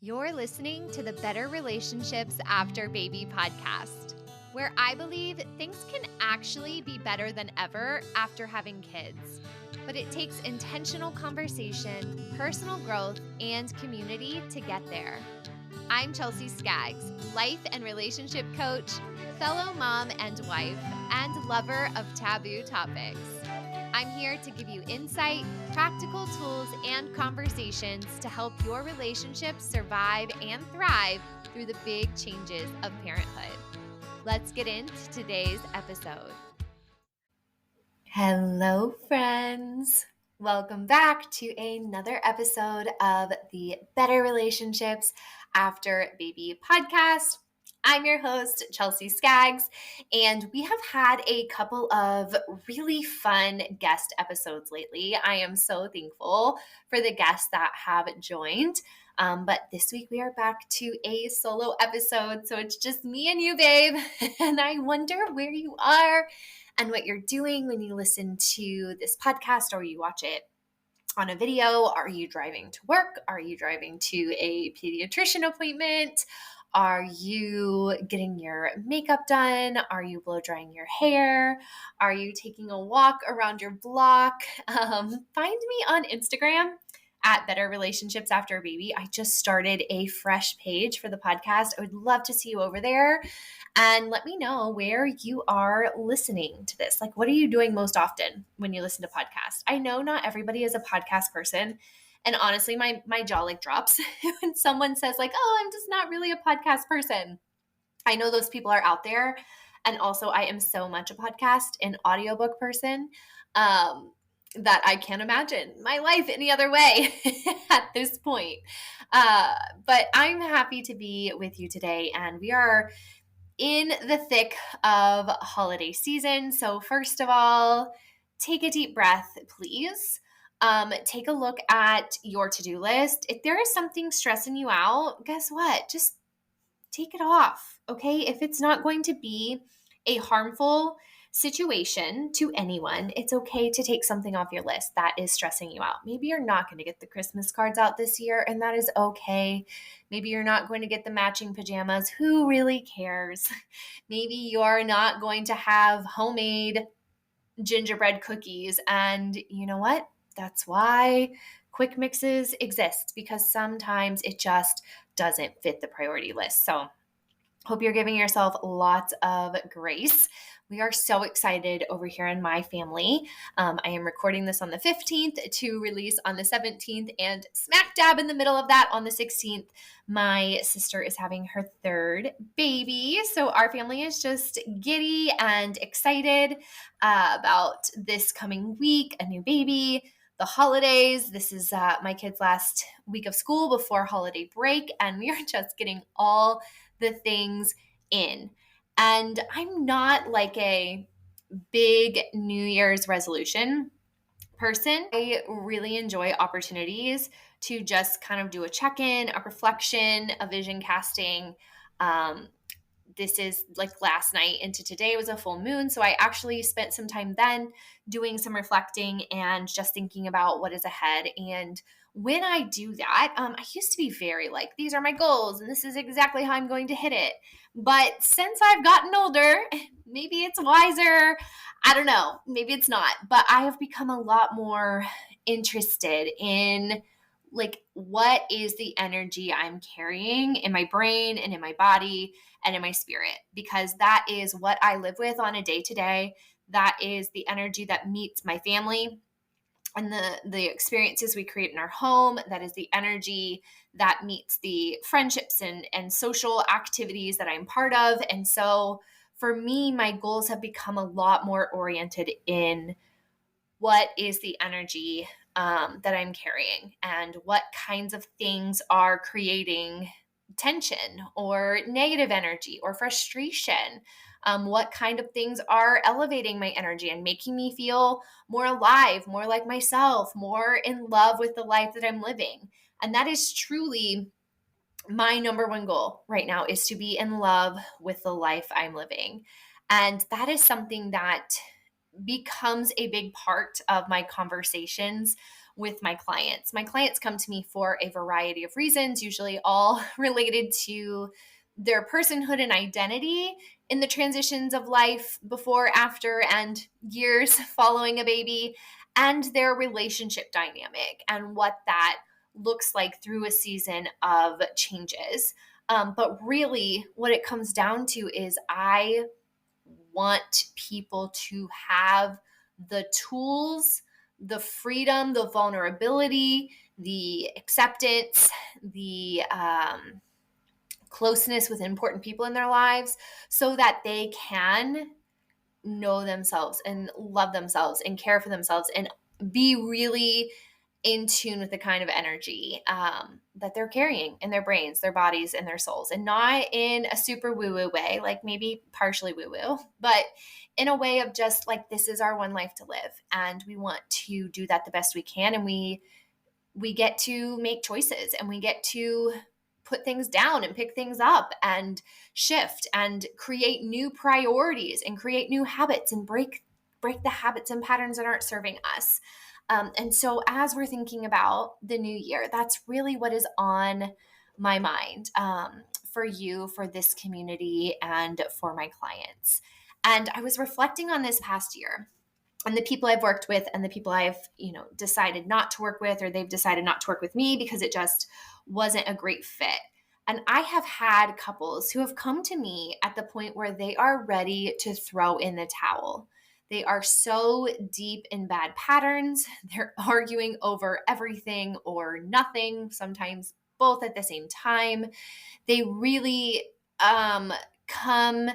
You're listening to the Better Relationships After Baby podcast, where I believe things can actually be better than ever after having kids. But it takes intentional conversation, personal growth, and community to get there. I'm Chelsea Skaggs, life and relationship coach, fellow mom and wife, and lover of taboo topics. I'm here to give you insight, practical tools, and conversations to help your relationships survive and thrive through the big changes of parenthood. Let's get into today's episode. Hello, friends. Welcome back to another episode of the Better Relationships After Baby podcast. I'm your host, Chelsea Skaggs, and we have had a couple of really fun guest episodes lately. I am so thankful for the guests that have joined. But this week we are back to a solo episode, so it's just me and you, babe. And I wonder where you are and what you're doing when you listen to this podcast or you watch it on a video. Are you driving to work? Are you driving to a pediatrician appointment? Are you getting your makeup done? Are you blow drying your hair? Are you taking a walk around your block? Find me on Instagram at Better Relationships After Baby. I just started a fresh page for the podcast. I would love to see you over there. And let me know where you are listening to this. Like, what are you doing most often when you listen to podcasts? I know not everybody is a podcast person. And honestly, my jaw like drops when someone says like, oh, I'm just not really a podcast person. I know those people are out there. And also I am so much a podcast and audiobook person that I can't imagine my life any other way at this point. But I'm happy to be with you today. And we are in the thick of holiday season. So first of all, take a deep breath, please. Take a look at your to-do list. If there is something stressing you out, guess what? Just take it off, okay? If it's not going to be a harmful situation to anyone, it's okay to take something off your list that is stressing you out. Maybe you're not going to get the Christmas cards out this year, and that is okay. Maybe you're not going to get the matching pajamas. Who really cares? Maybe you're not going to have homemade gingerbread cookies, and you know what? That's why quick mixes exist, because sometimes it just doesn't fit the priority list. So hope you're giving yourself lots of grace. We are so excited over here in my family. I am recording this on the 15th to release on the 17th, and smack dab in the middle of that on the 16th, my sister is having her third baby. So our family is just giddy and excited about this coming week, a new baby, the holidays. This is my kids' last week of school before holiday break, and we are just getting all the things in. And I'm not like a big New Year's resolution person. I really enjoy opportunities to just kind of do a check-in, a reflection, a vision casting. This is like last night into today was a full moon. So I actually spent some time then doing some reflecting and just thinking about what is ahead. And when I do that, I used to be very like, these are my goals and this is exactly how I'm going to hit it. But since I've gotten older, maybe it's wiser. I don't know. Maybe it's not. But I have become a lot more interested in like, what is the energy I'm carrying in my brain and in my body and in my spirit? Because that is what I live with on a day-to-day. That is the energy that meets my family and the experiences we create in our home. That is the energy that meets the friendships and social activities that I'm part of. And so for me, my goals have become a lot more oriented in what is the energy that I'm carrying and what kinds of things are creating tension or negative energy or frustration. What kind of things are elevating my energy and making me feel more alive, more like myself, more in love with the life that I'm living. And that is truly my number one goal right now, is to be in love with the life I'm living. And that is something that becomes a big part of my conversations with my clients. My clients come to me for a variety of reasons, usually all related to their personhood and identity in the transitions of life before, after, and years following a baby, and their relationship dynamic and what that looks like through a season of changes. But really, what it comes down to is I want people to have the tools, the freedom, the vulnerability, the acceptance, the closeness with important people in their lives so that they can know themselves and love themselves and care for themselves and be really in tune with the kind of energy that they're carrying in their brains, their bodies, and their souls. And not in a super woo-woo way, like maybe partially woo-woo, but in a way of just like, this is our one life to live. And we want to do that the best we can. And we get to make choices and we get to put things down and pick things up and shift and create new priorities and create new habits and break the habits and patterns that aren't serving us. And so as we're thinking about the new year, that's really what is on my mind for you, for this community, and for my clients. And I was reflecting on this past year and the people I've worked with and the people I've, decided not to work with, or they've decided not to work with me because it just wasn't a great fit. And I have had couples who have come to me at the point where they are ready to throw in the towel. They are so deep in bad patterns. They're arguing over everything or nothing, sometimes both at the same time. They really come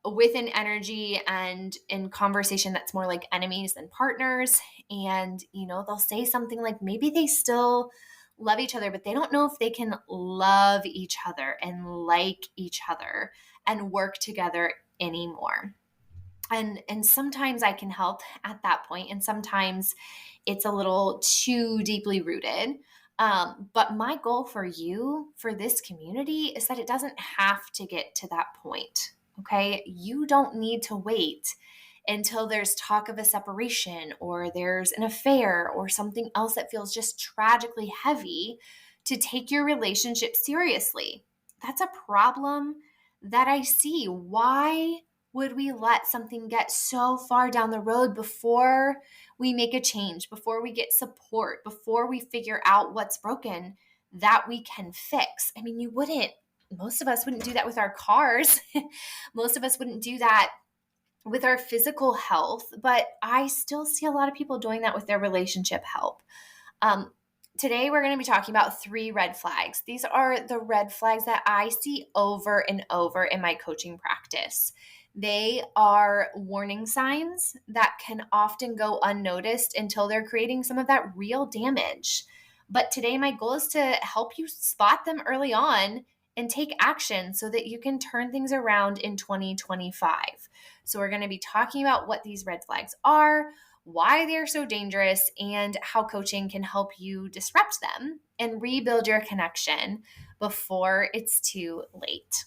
with an energy and in conversation that's more like enemies than partners. And, they'll say something like maybe they still love each other, but they don't know if they can love each other and like each other and work together anymore. And sometimes I can help at that point, and sometimes it's a little too deeply rooted. But my goal for you, for this community, is that it doesn't have to get to that point. Okay. You don't need to wait until there's talk of a separation or there's an affair or something else that feels just tragically heavy to take your relationship seriously. That's a problem that I see. Why would we let something get so far down the road before we make a change, before we get support, before we figure out what's broken that we can fix? I mean, most of us wouldn't do that with our cars. Most of us wouldn't do that with our physical health, but I still see a lot of people doing that with their relationship health. Today, we're going to be talking about 3 red flags. These are the red flags that I see over and over in my coaching practice. They are warning signs that can often go unnoticed until they're creating some of that real damage. But today, my goal is to help you spot them early on and take action so that you can turn things around in 2025. So we're going to be talking about what these red flags are, why they're so dangerous, and how coaching can help you disrupt them and rebuild your connection before it's too late.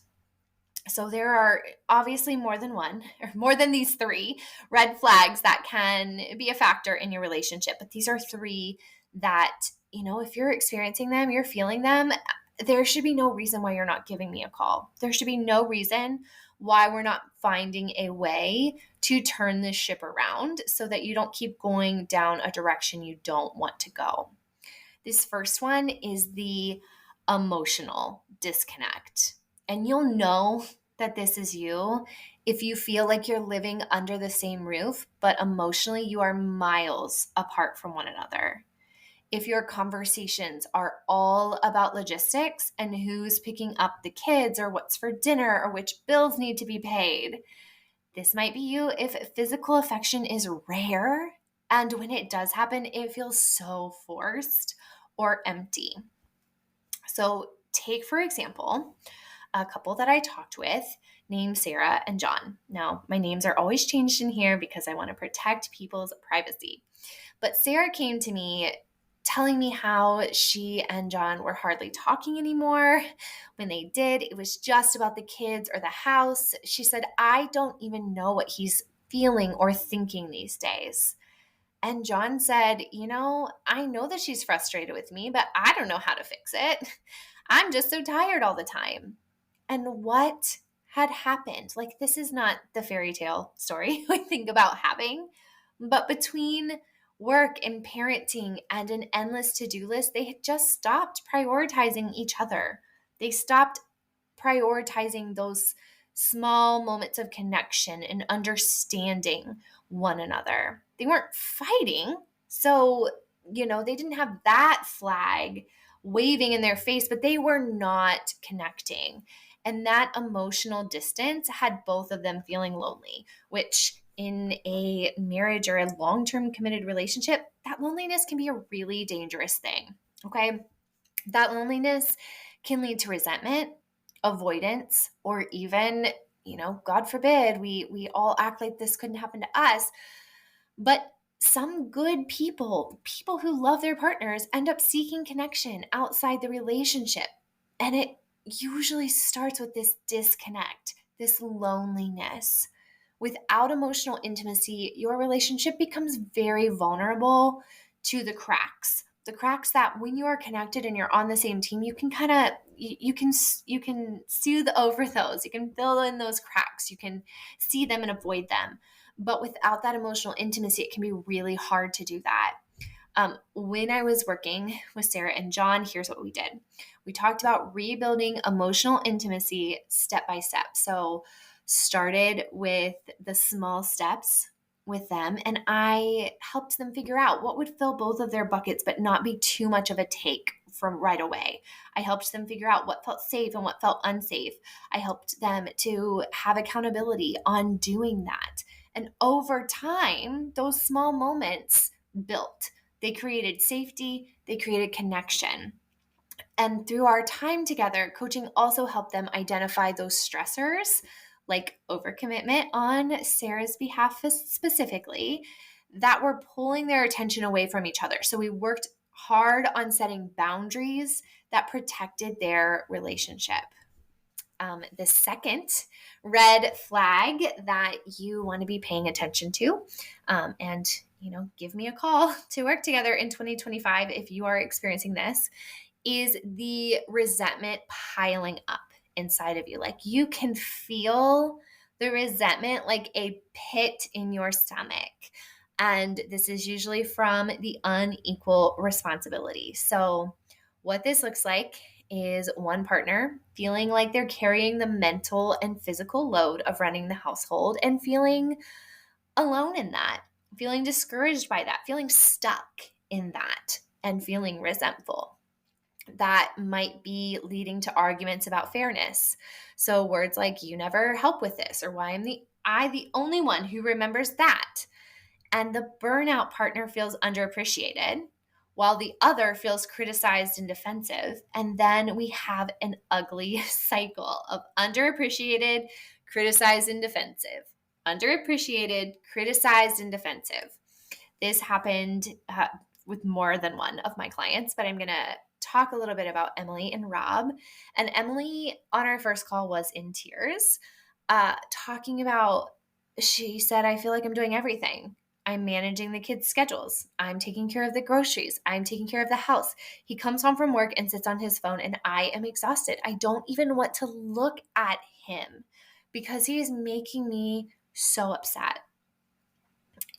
So there are obviously more than one, or more than these 3 red flags that can be a factor in your relationship. But these are 3 that, if you're experiencing them, you're feeling them, there should be no reason why you're not giving me a call. There should be no reason why we're not finding a way to turn this ship around so that you don't keep going down a direction you don't want to go. This first one is the emotional disconnect. And you'll know that this is you if you feel like you're living under the same roof, but emotionally you are miles apart from one another. If your conversations are all about logistics and who's picking up the kids or what's for dinner or which bills need to be paid, this might be you if physical affection is rare. And when it does happen, it feels so forced or empty. So take, for example, a couple that I talked with named Sarah and John. Now, my names are always changed in here because I want to protect people's privacy. But Sarah came to me telling me how she and John were hardly talking anymore. When they did, it was just about the kids or the house. She said, I don't even know what he's feeling or thinking these days. And John said, I know that she's frustrated with me, but I don't know how to fix it. I'm just so tired all the time. And what had happened? Like, this is not the fairy tale story we think about having, but between work and parenting and an endless to-do list, they had just stopped prioritizing each other. They stopped prioritizing those small moments of connection and understanding one another. They weren't fighting. So, they didn't have that flag waving in their face, but they were not connecting. And that emotional distance had both of them feeling lonely, which in a marriage or a long-term committed relationship, that loneliness can be a really dangerous thing. Okay. That loneliness can lead to resentment, avoidance, or even, God forbid, we all act like this couldn't happen to us. But some good people who love their partners, end up seeking connection outside the relationship. And it usually starts with this disconnect, this loneliness. Without emotional intimacy, your relationship becomes very vulnerable to the cracks. The cracks that when you are connected and you're on the same team, you can kind of you can soothe over those. You can fill in those cracks. You can see them and avoid them. But without that emotional intimacy, it can be really hard to do that. When I was working with Sarah and John, here's what we did. We talked about rebuilding emotional intimacy step by step. So started with the small steps with them, and I helped them figure out what would fill both of their buckets but not be too much of a take from right away. I helped them figure out what felt safe and what felt unsafe. I helped them to have accountability on doing that. And over time, those small moments built. They created safety, they created connection. And through our time together, coaching also helped them identify those stressors, like overcommitment on Sarah's behalf specifically, that were pulling their attention away from each other. So we worked hard on setting boundaries that protected their relationship. The second red flag that you want to be paying attention to, and give me a call to work together in 2025 if you are experiencing this, is the resentment piling up inside of you. Like, you can feel the resentment like a pit in your stomach. And this is usually from the unequal responsibility. So what this looks like is one partner feeling like they're carrying the mental and physical load of running the household and feeling alone in that, feeling discouraged by that, feeling stuck in that, and feeling resentful. That might be leading to arguments about fairness. So words like, you never help with this, or why am I the only one who remembers that? And the burnout partner feels underappreciated while the other feels criticized and defensive. And then we have an ugly cycle of underappreciated, criticized, and defensive. Underappreciated, criticized, and defensive. This happened with more than one of my clients, but I'm going to talk a little bit about Emily and Rob. And Emily, on our first call, was in tears, talking about, she said, I feel like I'm doing everything. I'm managing the kids' schedules. I'm taking care of the groceries. I'm taking care of the house. He comes home from work and sits on his phone, and I am exhausted. I don't even want to look at him because he is making me so upset.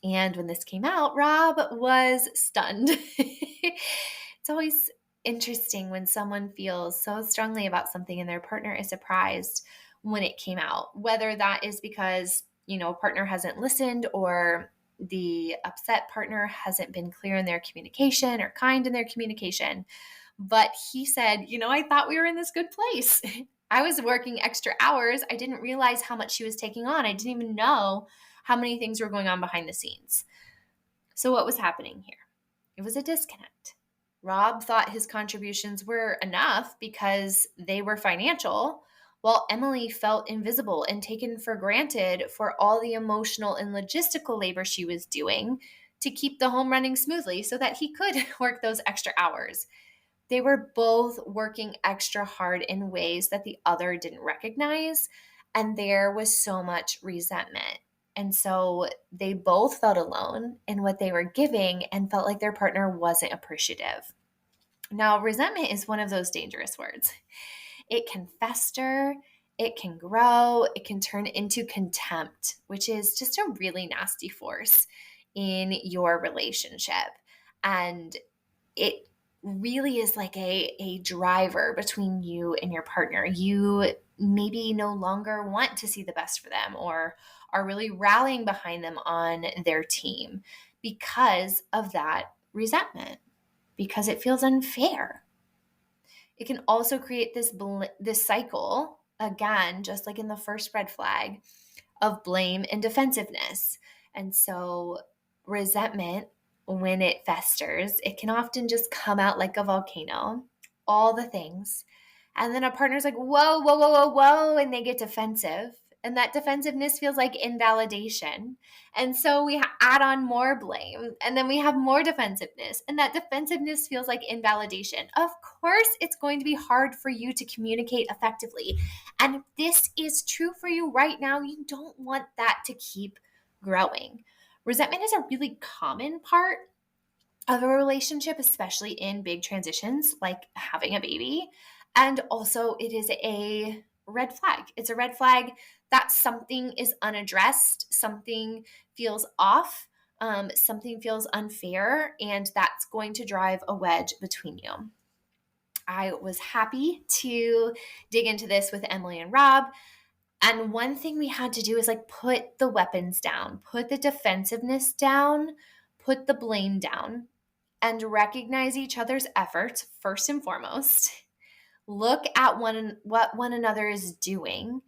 And when this came out, Rob was stunned. It's always interesting when someone feels so strongly about something and their partner is surprised when it came out, whether that is because, partner hasn't listened, or the upset partner hasn't been clear in their communication or kind in their communication. But he said, I thought we were in this good place. I was working extra hours. I didn't realize how much she was taking on. I didn't even know how many things were going on behind the scenes. So what was happening here? It was a disconnect. Rob thought his contributions were enough because they were financial, while Emily felt invisible and taken for granted for all the emotional and logistical labor she was doing to keep the home running smoothly so that he could work those extra hours. They were both working extra hard in ways that the other didn't recognize, and there was so much resentment. And so they both felt alone in what they were giving and felt like their partner wasn't appreciative. Now, resentment is one of those dangerous words. It can fester, it can grow, it can turn into contempt, which is just a really nasty force in your relationship. And it really is like a driver between you and your partner. You maybe no longer want to see the best for them or are really rallying behind them on their team because of that resentment, because it feels unfair. It can also create this cycle, again, just like in the first red flag, of blame and defensiveness. And so resentment, when it festers, it can often just come out like a volcano, all the things. And then a partner's like, whoa, whoa, whoa, whoa, whoa, and they get defensive. And that defensiveness feels like invalidation. And so we add on more blame, and then we have more defensiveness. And that defensiveness feels like invalidation. Of course, it's going to be hard for you to communicate effectively. And if this is true for you right now, you don't want that to keep growing. Resentment is a really common part of a relationship, especially in big transitions like having a baby. And also, it is a red flag. It's a red flag that something is unaddressed, something feels off, something feels unfair, and that's going to drive a wedge between you. I was happy to dig into this with Emily and Rob. And one thing we had to do is like put the weapons down, put the defensiveness down, put the blame down, and recognize each other's efforts first and foremost. Look at what one another is doing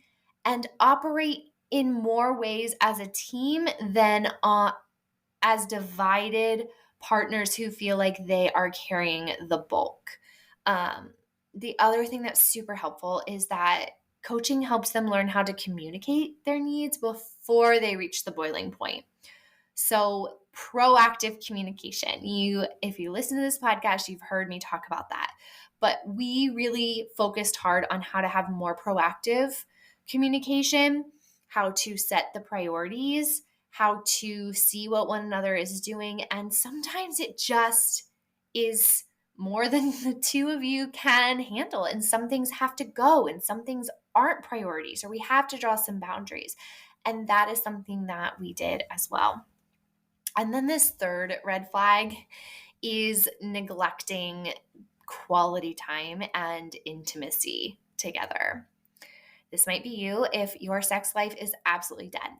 and operate in more ways as a team than as divided partners who feel like they are carrying the bulk. The other thing that's super helpful is that coaching helps them learn how to communicate their needs before they reach the boiling point. So proactive communication. If you listen to this podcast, you've heard me talk about that. But we really focused hard on how to have more proactive communication, how to set the priorities, how to see what one another is doing. And sometimes it just is more than the two of you can handle. And some things have to go, and some things aren't priorities, or we have to draw some boundaries. And that is something that we did as well. And then this third red flag is neglecting quality time and intimacy together. This might be you if your sex life is absolutely dead.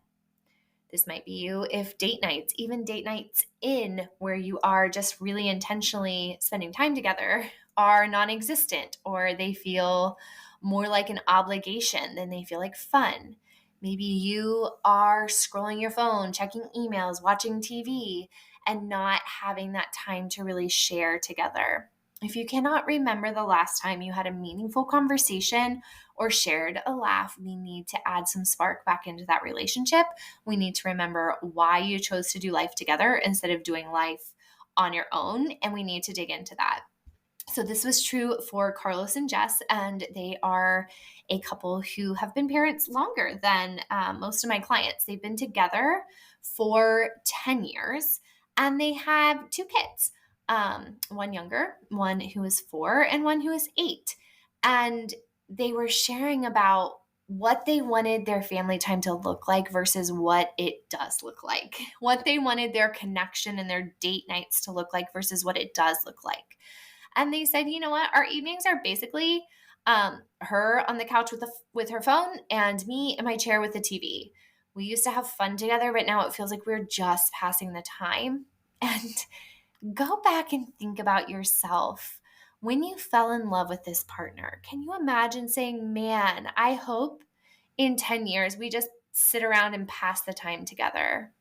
This might be you if date nights, even date nights in where you are just really intentionally spending time together, are non-existent, or they feel more like an obligation than they feel like fun. Maybe you are scrolling your phone, checking emails, watching TV, and not having that time to really share together. If you cannot remember the last time you had a meaningful conversation or shared a laugh, we need to add some spark back into that relationship. We need to remember why you chose to do life together instead of doing life on your own, and we need to dig into that. So this was true for Carlos and Jess, and they are a couple who have been parents longer than most of my clients. They've been together for 10 years, and they have two kids, one younger, one who is 4, and one who is 8. And they were sharing about what they wanted their family time to look like versus what it does look like, what they wanted their connection and their date nights to look like versus what it does look like. And they said, you know what? Our evenings are basically her on the couch with her phone and me in my chair with the TV. We used to have fun together, but now it feels like we're just passing the time. And go back and think about yourself. When you fell in love with this partner, can you imagine saying, man, I hope in 10 years we just sit around and pass the time together?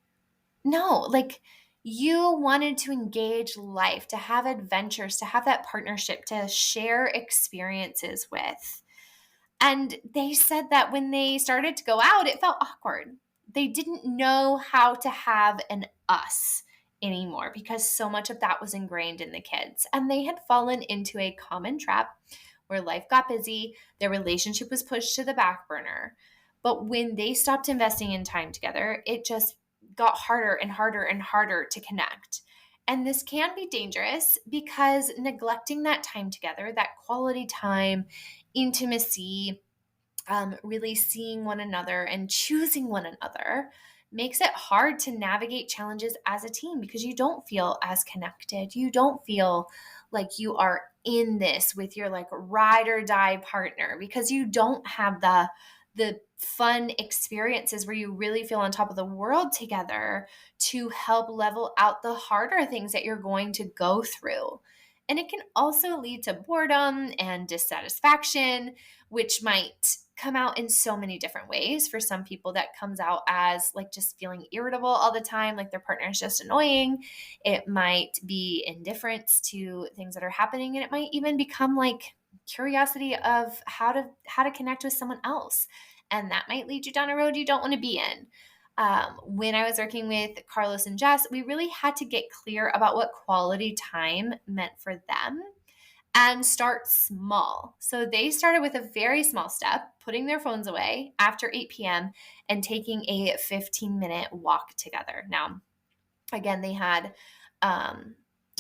No, like you wanted to engage life, to have adventures, to have that partnership, to share experiences with. And they said that when they started to go out, it felt awkward. They didn't know how to have an us anymore because so much of that was ingrained in the kids. And they had fallen into a common trap where life got busy, their relationship was pushed to the back burner. But when they stopped investing in time together, it just got harder and harder and harder to connect. And this can be dangerous because neglecting that time together, that quality time, intimacy, really seeing one another and choosing one another makes it hard to navigate challenges as a team because you don't feel as connected. You don't feel like you are in this with your like ride or die partner because you don't have the fun experiences where you really feel on top of the world together to help level out the harder things that you're going to go through. And it can also lead to boredom and dissatisfaction, which might come out in so many different ways. For some people, that comes out as like just feeling irritable all the time, like their partner is just annoying. It might be indifference to things that are happening, and it might even become like curiosity of how to connect with someone else. And that might lead you down a road you don't want to be in. When I was working with Carlos and Jess, we really had to get clear about what quality time meant for them and start small. So they started with a very small step, putting their phones away after 8 p.m. and taking a 15-minute walk together. Now, again, they had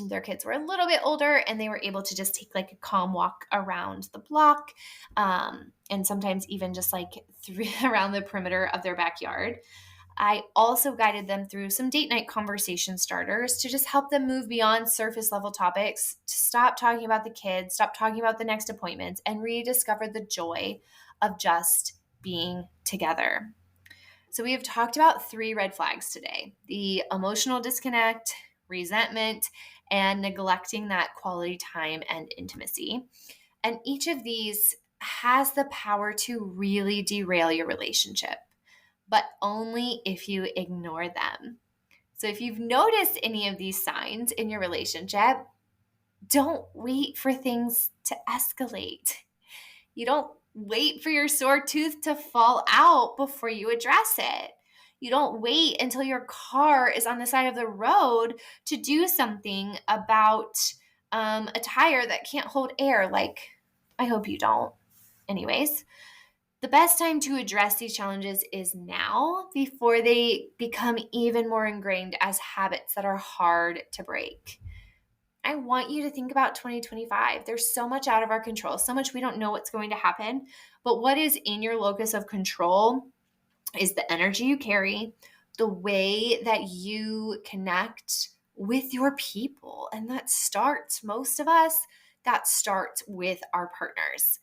their kids were a little bit older and they were able to just take like a calm walk around the block, and sometimes even just like around the perimeter of their backyard. I also guided them through some date night conversation starters to just help them move beyond surface level topics, to stop talking about the kids, stop talking about the next appointments, and rediscover the joy of just being together. So we have talked about 3 red flags today: the emotional disconnect, resentment, and neglecting that quality time and intimacy. And each of these has the power to really derail your relationship, but only if you ignore them. So if you've noticed any of these signs in your relationship, don't wait for things to escalate. You don't wait for your sore tooth to fall out before you address it. You don't wait until your car is on the side of the road to do something about a tire that can't hold air. Like, I hope you don't. Anyways, the best time to address these challenges is now before they become even more ingrained as habits that are hard to break. I want you to think about 2025. There's so much out of our control, so much we don't know what's going to happen. But what is in your locus of control is the energy you carry, the way that you connect with your people. And that starts, most of us, that starts with our partners.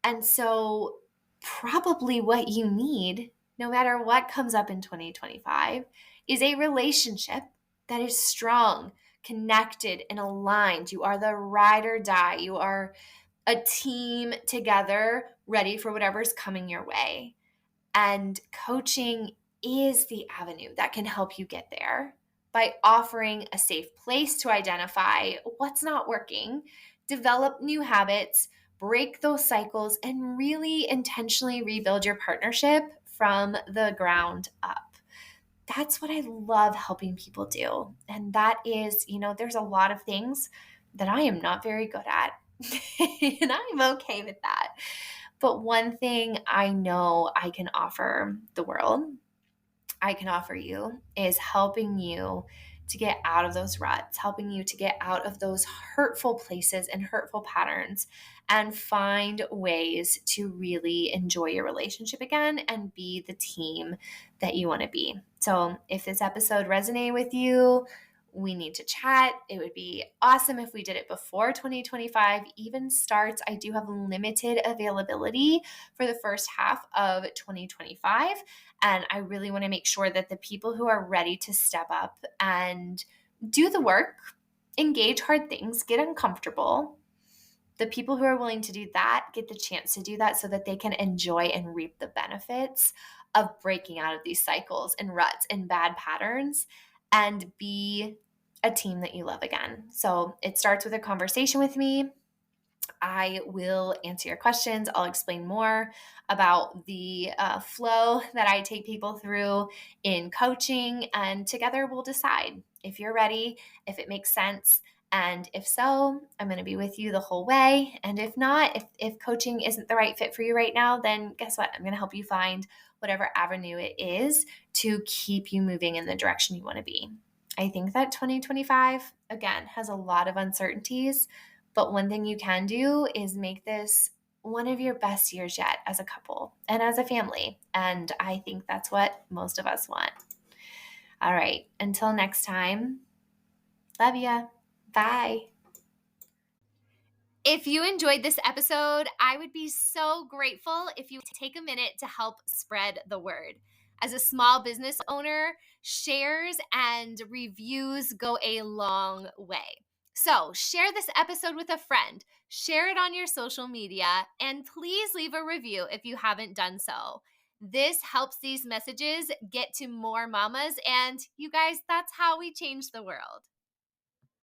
And so, probably what you need, no matter what comes up in 2025, is a relationship that is strong, connected, and aligned. You are the ride or die. You are a team together, ready for whatever's coming your way. And coaching is the avenue that can help you get there by offering a safe place to identify what's not working, develop new habits, break those cycles, and really intentionally rebuild your partnership from the ground up. That's what I love helping people do. And that is, there's a lot of things that I am not very good at. And I'm okay with that. But one thing I know I can offer the world, I can offer you, is helping you to get out of those ruts, helping you to get out of those hurtful places and hurtful patterns and find ways to really enjoy your relationship again and be the team that you want to be. So if this episode resonated with you, we need to chat. It would be awesome if we did it before 2025 even starts. I do have limited availability for the first half of 2025. And I really want to make sure that the people who are ready to step up and do the work, engage hard things, get uncomfortable, the people who are willing to do that get the chance to do that so that they can enjoy and reap the benefits of breaking out of these cycles and ruts and bad patterns and be a team that you love again. So it starts with a conversation with me. I will answer your questions. I'll explain more about the flow that I take people through in coaching, and together we'll decide if you're ready, if it makes sense, And if so, I'm going to be with you the whole way. And if not, if coaching isn't the right fit for you right now, then guess what? I'm going to help you find whatever avenue it is to keep you moving in the direction you want to be. I think that 2025, again, has a lot of uncertainties, but one thing you can do is make this one of your best years yet as a couple and as a family. And I think that's what most of us want. All right, until next time, love ya. Bye. If you enjoyed this episode, I would be so grateful if you take a minute to help spread the word. As a small business owner, shares and reviews go a long way. So, share this episode with a friend, share it on your social media, and please leave a review if you haven't done so. This helps these messages get to more mamas, and you guys, that's how we change the world.